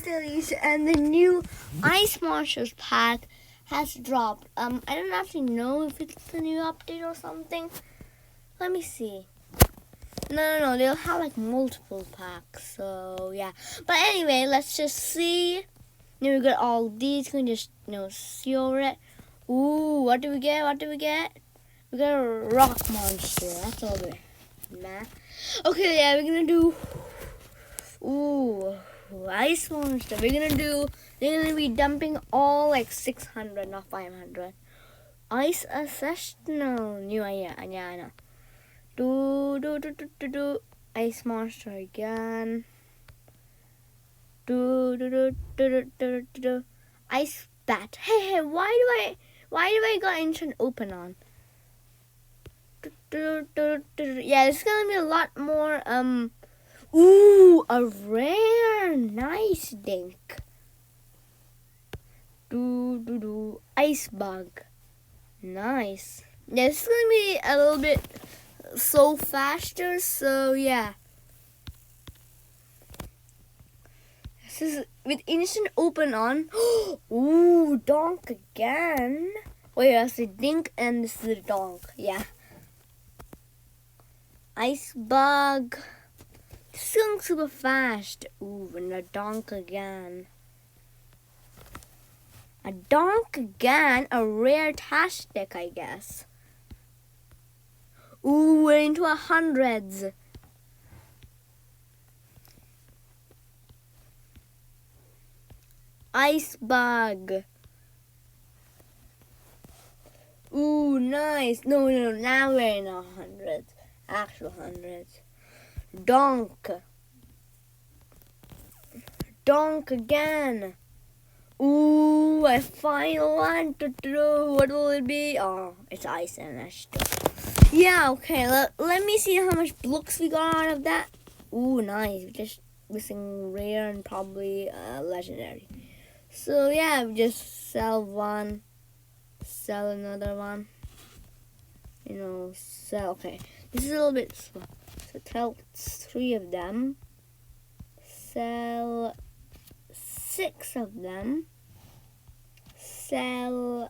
Dailies, and the new Ice Monsters pack has dropped. I don't actually know if it's a new update or something. Let me see. No, they'll have like multiple packs, so yeah. But anyway, let's just see. Now we got all these. Can just see over it. Ooh, what do we get? We got a rock monster. That's all there. Nah. Okay, yeah, we're gonna do. Ooh, ice monster. They're gonna be dumping all like 600, not 500. Ice Ancestral. New idea. Yeah, I know. Do. Ice monster again. Do. Ice bat. Hey, why do I got instant open on? Yeah, it's gonna be a lot more. Ooh, a rare, nice dink. Ice bug, nice. Yeah, it's gonna be a little bit so faster. So yeah, this is with instant open on. Ooh, donk again. Wait, that's the dink and this is the donk. Yeah. Ice bug. This is going super fast. Ooh, and a donk again. A donk again. A rare tastic, I guess. Ooh, we're into 100s. Ice bug. Ooh, nice. No, now we're in 100s. Actual 100s. Donk. Donk again. Ooh, a final one. What will it be? Oh, it's Ice Ancestral. Yeah, okay. Let me see how much looks we got out of that. Ooh, nice. Just missing rare and probably legendary. So yeah, we just sell one, sell another one. Sell. Okay, this is a little bit slow. So sell 3 of them. Sell 6 of them. Sell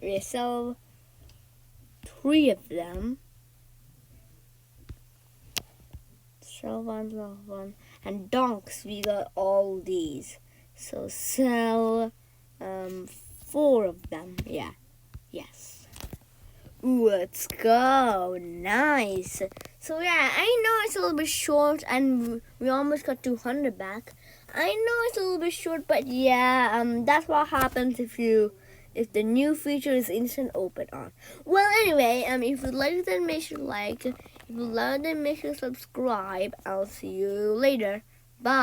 we sell 3 of them. Sell one. And donks, we got all these. So sell 4 of them. Yeah. Yes. Ooh, let's go. Nice. So yeah, I know it's a little bit short and we almost got 200 back. I know it's a little bit short, but yeah, that's what happens if the new feature is instant open on. Well, anyway, if you like it, then make sure to like. If you love it, then make sure to subscribe. I'll see you later. Bye.